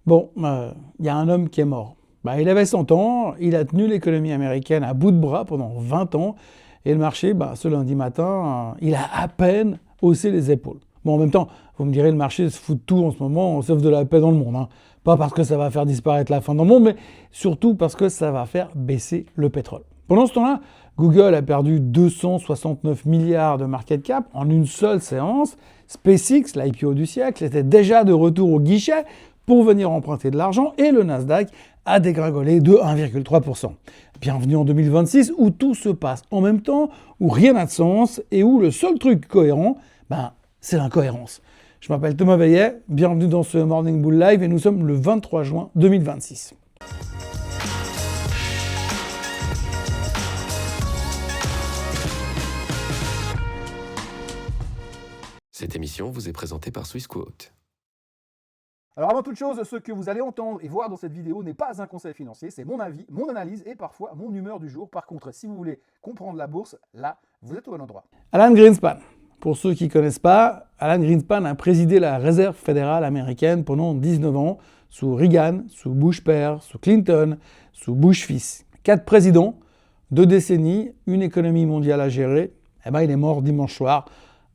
Bon, y a un homme qui est mort. Il avait 100 ans, il a tenu l'économie américaine à bout de bras pendant 20 ans, et le marché, ce lundi matin, il a à peine haussé les épaules. Bon, en même temps, vous me direz, le marché se fout de tout en ce moment, sauf de la paix dans le monde, hein. Pas parce que ça va faire disparaître la faim dans le monde, mais surtout parce que ça va faire baisser le pétrole. Pendant ce temps-là, Google a perdu 269 milliards de market cap en une seule séance. SpaceX, l'IPO du siècle, était déjà de retour au guichet pour venir emprunter de l'argent, et le Nasdaq a dégringolé de 1,3%. Bienvenue en 2026 où tout se passe en même temps, où rien n'a de sens et où le seul truc cohérent, c'est l'incohérence. Je m'appelle Thomas Veillet, bienvenue dans ce Morning Bull Live et nous sommes le 23 juin 2026. Cette émission vous est présentée par Swissquote. Alors avant toute chose, ce que vous allez entendre et voir dans cette vidéo n'est pas un conseil financier, c'est mon avis, mon analyse et parfois mon humeur du jour. Par contre, si vous voulez comprendre la bourse, là, vous êtes au bon endroit. Alan Greenspan. Pour ceux qui ne connaissent pas, Alan Greenspan a présidé la Réserve fédérale américaine pendant 19 ans, sous Reagan, sous Bush père, sous Clinton, sous Bush fils. 4 présidents, 2 décennies, une économie mondiale à gérer. Il est mort dimanche soir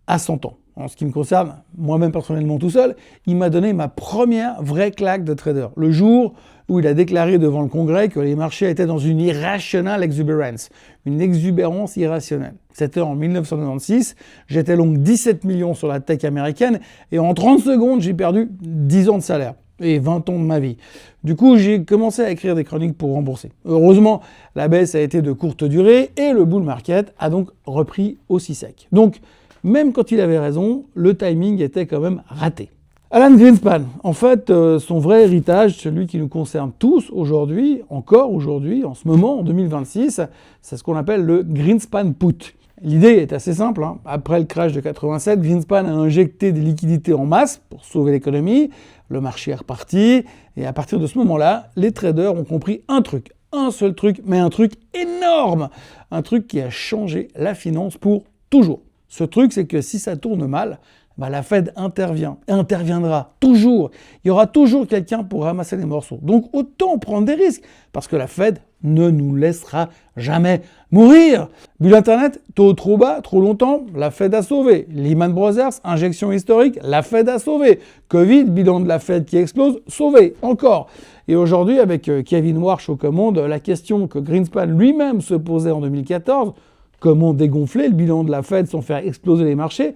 à 100 ans. En ce qui me concerne, moi-même personnellement tout seul, il m'a donné ma première vraie claque de trader. Le jour où il a déclaré devant le Congrès que les marchés étaient dans une irrational exuberance, une exubérance irrationnelle. C'était en 1996, j'étais donc 17 millions sur la tech américaine et en 30 secondes, j'ai perdu 10 ans de salaire et 20 ans de ma vie. Du coup, j'ai commencé à écrire des chroniques pour rembourser. Heureusement, la baisse a été de courte durée et le bull market a donc repris aussi sec. Donc, même quand il avait raison, le timing était quand même raté. Alan Greenspan, en fait, son vrai héritage, celui qui nous concerne tous aujourd'hui, encore aujourd'hui, en ce moment, en 2026, c'est ce qu'on appelle le Greenspan Put. L'idée est assez simple, hein. Après le crash de 87, Greenspan a injecté des liquidités en masse pour sauver l'économie, le marché est reparti, et à partir de ce moment-là, les traders ont compris un truc, un seul truc, mais un truc énorme, un truc qui a changé la finance pour toujours. Ce truc, c'est que si ça tourne mal, la Fed interviendra toujours. Il y aura toujours quelqu'un pour ramasser les morceaux. Donc autant prendre des risques, parce que la Fed ne nous laissera jamais mourir. Bulle Internet, taux trop bas, trop longtemps, la Fed a sauvé. Lehman Brothers, injection historique, la Fed a sauvé. Covid, bilan de la Fed qui explose, sauvé, encore. Et aujourd'hui, avec Kevin Warsh aux commandes, la question que Greenspan lui-même se posait en 2014, comment dégonfler le bilan de la Fed sans faire exploser les marchés?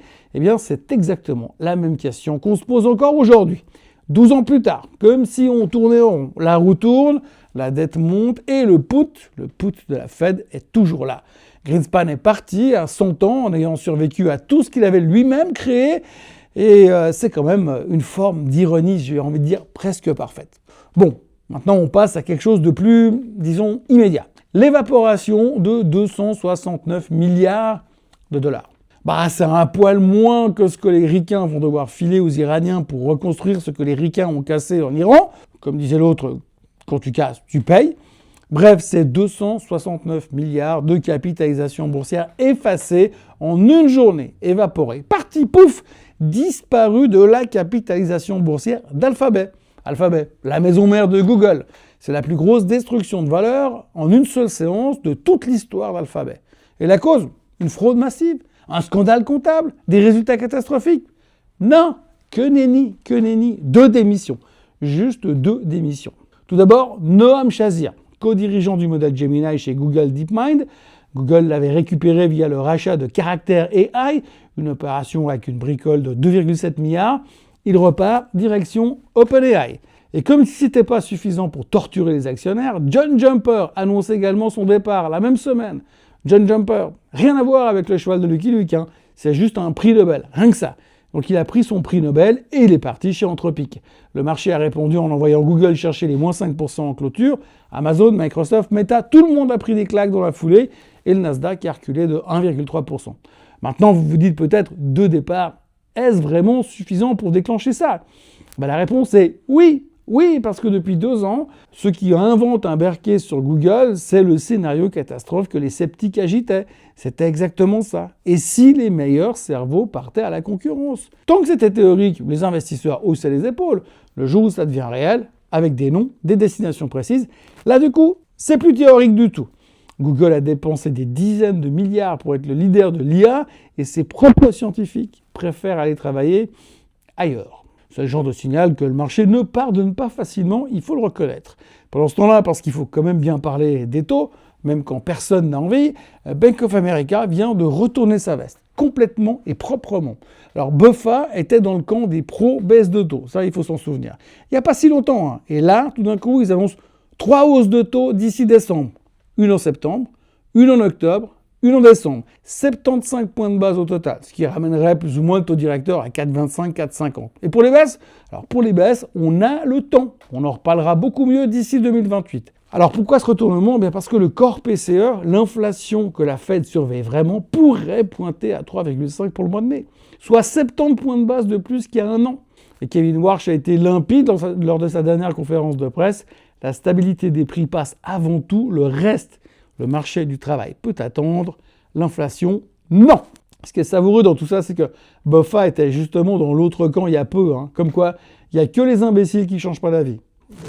C'est exactement la même question qu'on se pose encore aujourd'hui. 12 ans plus tard, comme si on tournait en rond, la roue tourne, la dette monte et le put de la Fed est toujours là. Greenspan est parti à 100 ans en ayant survécu à tout ce qu'il avait lui-même créé et c'est quand même une forme d'ironie, j'ai envie de dire, presque parfaite. Bon, maintenant on passe à quelque chose de plus, disons, immédiat. L'évaporation de 269 milliards de dollars. C'est un poil moins que ce que les Ricains vont devoir filer aux Iraniens pour reconstruire ce que les Ricains ont cassé en Iran. Comme disait l'autre, quand tu casses, tu payes. Bref, c'est 269 milliards de capitalisation boursière effacée en une journée, évaporée. Parti, pouf, disparu de la capitalisation boursière d'Alphabet. Alphabet, la maison mère de Google. C'est la plus grosse destruction de valeur en une seule séance de toute l'histoire d'Alphabet. Et la cause? Une fraude massive? Un scandale comptable? Des résultats catastrophiques? Non, que nenni, 2 démissions. Juste 2 démissions. Tout d'abord, Noam Chazir, co-dirigeant du modèle Gemini chez Google DeepMind. Google l'avait récupéré via le rachat de Character AI, une opération avec une bricole de 2,7 milliards. Il repart direction OpenAI. Et comme si ce n'était pas suffisant pour torturer les actionnaires, John Jumper annonce également son départ la même semaine. John Jumper, rien à voir avec le cheval de Lucky Luke, hein. C'est juste un prix Nobel, rien que ça. Donc il a pris son prix Nobel et il est parti chez Anthropic. Le marché a répondu en envoyant Google chercher les moins 5% en clôture. Amazon, Microsoft, Meta, tout le monde a pris des claques dans la foulée et le Nasdaq a reculé de 1,3%. Maintenant, vous vous dites peut-être 2 départs, est-ce vraiment suffisant pour déclencher ça? La réponse est oui. Oui, parce que depuis 2 ans, ceux qui inventent un bear case sur Google, c'est le scénario catastrophe que les sceptiques agitaient. C'était exactement ça. Et si les meilleurs cerveaux partaient à la concurrence? Tant que c'était théorique, les investisseurs haussaient les épaules. Le jour où ça devient réel, avec des noms, des destinations précises. Là, du coup, c'est plus théorique du tout. Google a dépensé des dizaines de milliards pour être le leader de l'IA et ses propres scientifiques préfèrent aller travailler ailleurs. C'est le genre de signal que le marché ne pardonne pas facilement, il faut le reconnaître. Pendant ce temps-là, parce qu'il faut quand même bien parler des taux, même quand personne n'a envie, Bank of America vient de retourner sa veste, complètement et proprement. Alors BofA était dans le camp des pro-baisse de taux, ça il faut s'en souvenir. Il n'y a pas si longtemps, hein. Et là, tout d'un coup, ils annoncent 3 hausses de taux d'ici décembre. Une en septembre, une en octobre, une en décembre. 75 points de base au total, ce qui ramènerait plus ou moins le taux directeur à 4,25, 4,50. Et pour les baisses? Alors pour les baisses, on a le temps. On en reparlera beaucoup mieux d'ici 2028. Alors pourquoi ce retournement? Bien parce que le corps PCE, l'inflation que la Fed surveille vraiment, pourrait pointer à 3,5 pour le mois de mai, soit 70 points de base de plus qu'il y a un an. Et Kevin Warsh a été limpide lors de sa dernière conférence de presse. La stabilité des prix passe avant tout, le reste, le marché du travail peut attendre, l'inflation, non. Ce qui est savoureux dans tout ça, c'est que BofA était justement dans l'autre camp il y a peu, hein. Comme quoi, il n'y a que les imbéciles qui ne changent pas d'avis.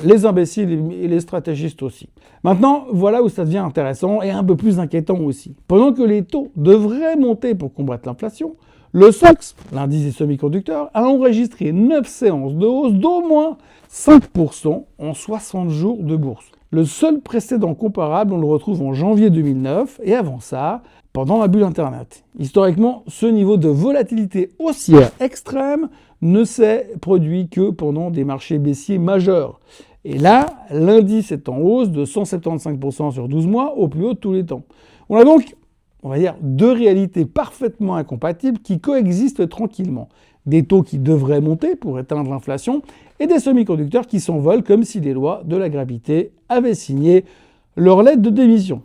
Les imbéciles et les stratégistes aussi. Maintenant, voilà où ça devient intéressant et un peu plus inquiétant aussi. Pendant que les taux devraient monter pour combattre l'inflation, le SOX, l'indice des semi-conducteurs, a enregistré 9 séances de hausse d'au moins 5% en 60 jours de bourse. Le seul précédent comparable, on le retrouve en janvier 2009 et avant ça, pendant la bulle Internet. Historiquement, ce niveau de volatilité haussière extrême ne s'est produit que pendant des marchés baissiers majeurs. Et là, l'indice est en hausse de 175% sur 12 mois, au plus haut de tous les temps. On a donc, on va dire, deux réalités parfaitement incompatibles qui coexistent tranquillement. Des taux qui devraient monter pour éteindre l'inflation et des semi-conducteurs qui s'envolent comme si les lois de la gravité avaient signé leur lettre de démission,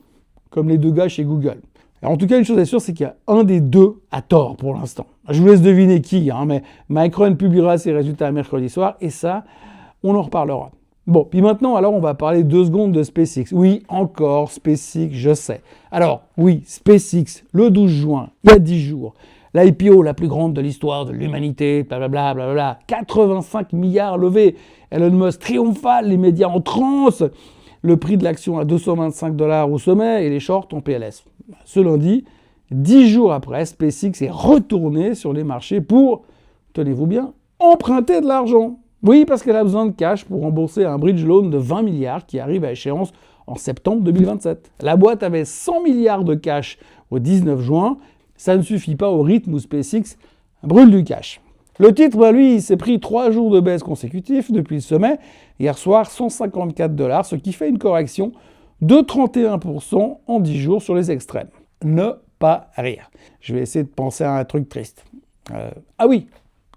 comme les deux gars chez Google. Alors en tout cas, une chose est sûre, c'est qu'il y a un des deux à tort pour l'instant. Je vous laisse deviner qui, hein, mais Micron publiera ses résultats mercredi soir et ça, on en reparlera. Bon, puis maintenant, alors on va parler 2 secondes de SpaceX. Oui, encore SpaceX, je sais. Alors, oui, SpaceX, le 12 juin, il y a 10 jours, l'IPO la plus grande de l'histoire de l'humanité, blablabla, blablabla, 85 milliards levés, Elon Musk triomphal, les médias en transe, le prix de l'action à 225 $ au sommet et les shorts en PLS. Ce lundi, 10 jours après, SpaceX est retourné sur les marchés pour, tenez-vous bien, emprunter de l'argent. Oui, parce qu'elle a besoin de cash pour rembourser un bridge loan de 20 milliards qui arrive à échéance en septembre 2027. La boîte avait 100 milliards de cash au 19 juin. Ça ne suffit pas au rythme où SpaceX brûle du cash. Le titre, lui, il s'est pris 3 jours de baisse consécutifs depuis le sommet. Hier soir, 154 $, ce qui fait une correction de 31% en 10 jours sur les extrêmes. Ne pas rire. Je vais essayer de penser à un truc triste. Ah oui,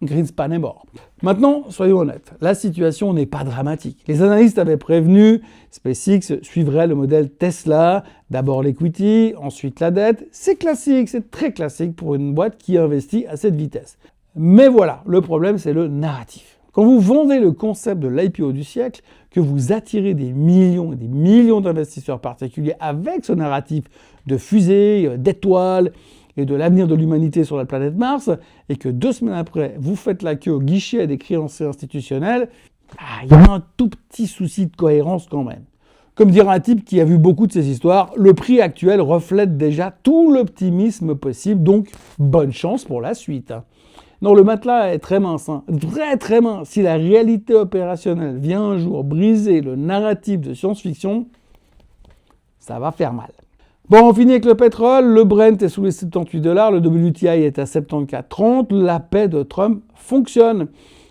Greenspan est mort. Maintenant, soyons honnêtes, la situation n'est pas dramatique. Les analystes avaient prévenu, SpaceX suivrait le modèle Tesla, d'abord l'equity, ensuite la dette. C'est classique, c'est très classique pour une boîte qui investit à cette vitesse. Mais voilà, le problème c'est le narratif. Quand vous vendez le concept de l'IPO du siècle, que vous attirez des millions et des millions d'investisseurs particuliers avec ce narratif de fusée, d'étoiles, et de l'avenir de l'humanité sur la planète Mars, et que 2 semaines après, vous faites la queue au guichet des créanciers institutionnels, il y a un tout petit souci de cohérence quand même. Comme dirait un type qui a vu beaucoup de ces histoires, le prix actuel reflète déjà tout l'optimisme possible, donc bonne chance pour la suite. Non, le matelas est très mince, très très mince. Si la réalité opérationnelle vient un jour briser le narratif de science-fiction, ça va faire mal. Bon, on finit avec le pétrole. Le Brent est sous les 78 $, le WTI est à 74,30. La paix de Trump fonctionne.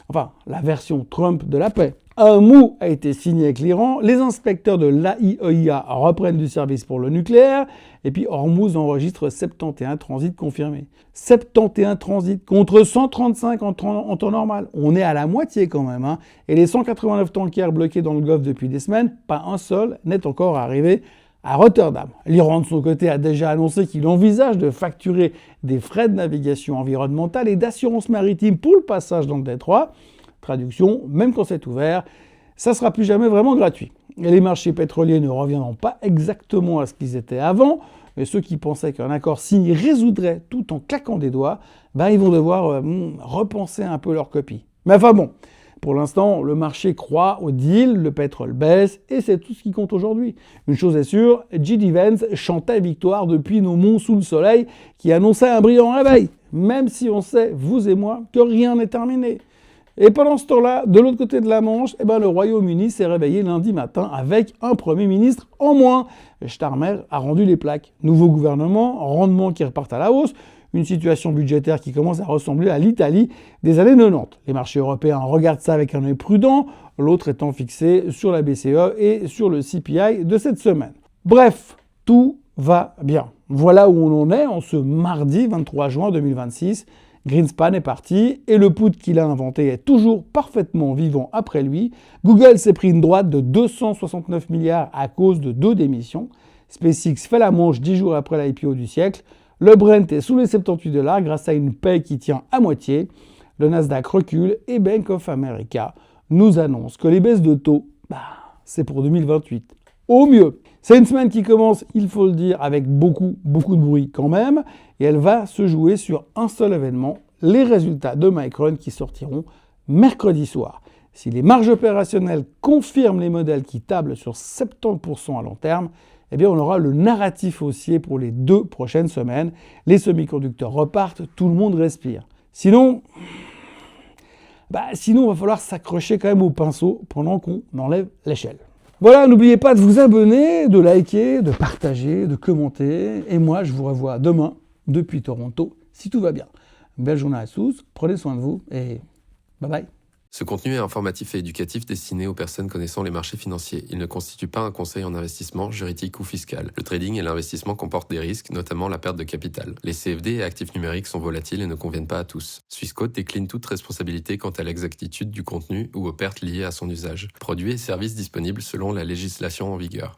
Enfin, la version Trump de la paix. Un MOU a été signé avec l'Iran. Les inspecteurs de l'AIEA reprennent du service pour le nucléaire. Et puis Hormuz enregistre 71 transits confirmés. 71 transits contre 135 en temps normal. On est à la moitié quand même. Hein. Et les 189 tankers bloqués dans le Golfe depuis des semaines, pas un seul n'est encore arrivé à Rotterdam. L'Iran, de son côté, a déjà annoncé qu'il envisage de facturer des frais de navigation environnementale et d'assurance maritime pour le passage dans le détroit. Traduction, même quand c'est ouvert, ça ne sera plus jamais vraiment gratuit. Et les marchés pétroliers ne reviendront pas exactement à ce qu'ils étaient avant, mais ceux qui pensaient qu'un accord signé résoudrait tout en claquant des doigts, ils vont devoir repenser un peu leur copie. Mais enfin bon, Pour l'instant, le marché croit au deal, le pétrole baisse, et c'est tout ce qui compte aujourd'hui. Une chose est sûre, J.D. Vance chantait victoire depuis nos monts sous le soleil, qui annonçait un brillant réveil, même si on sait, vous et moi, que rien n'est terminé. Et pendant ce temps-là, de l'autre côté de la Manche, le Royaume-Uni s'est réveillé lundi matin avec un Premier ministre en moins. Starmer a rendu les plaques. Nouveau gouvernement, rendement qui repartent à la hausse, une situation budgétaire qui commence à ressembler à l'Italie des années 90. Les marchés européens regardent ça avec un œil prudent, l'autre étant fixé sur la BCE et sur le CPI de cette semaine. Bref, tout va bien. Voilà où on en est en ce mardi 23 juin 2026. Greenspan est parti et le put qu'il a inventé est toujours parfaitement vivant après lui. Google s'est pris une droite de 269 milliards à cause de 2 démissions. SpaceX fait la manche 10 jours après l'IPO du siècle. Le Brent est sous les 78 $ grâce à une paie qui tient à moitié. Le Nasdaq recule et Bank of America nous annonce que les baisses de taux, c'est pour 2028. Au mieux. C'est une semaine qui commence, il faut le dire, avec beaucoup de bruit quand même. Et elle va se jouer sur un seul événement, les résultats de Micron qui sortiront mercredi soir. Si les marges opérationnelles confirment les modèles qui tablent sur 70% à long terme, on aura le narratif haussier pour les 2 prochaines semaines. Les semi-conducteurs repartent, tout le monde respire. Sinon, il va falloir s'accrocher quand même au pinceau pendant qu'on enlève l'échelle. Voilà, n'oubliez pas de vous abonner, de liker, de partager, de commenter. Et moi, je vous revois demain depuis Toronto, si tout va bien. Belle journée à tous, prenez soin de vous et bye bye. Ce contenu est informatif et éducatif destiné aux personnes connaissant les marchés financiers. Il ne constitue pas un conseil en investissement, juridique ou fiscal. Le trading et l'investissement comportent des risques, notamment la perte de capital. Les CFD et actifs numériques sont volatiles et ne conviennent pas à tous. Swissquote décline toute responsabilité quant à l'exactitude du contenu ou aux pertes liées à son usage. Produits et services disponibles selon la législation en vigueur.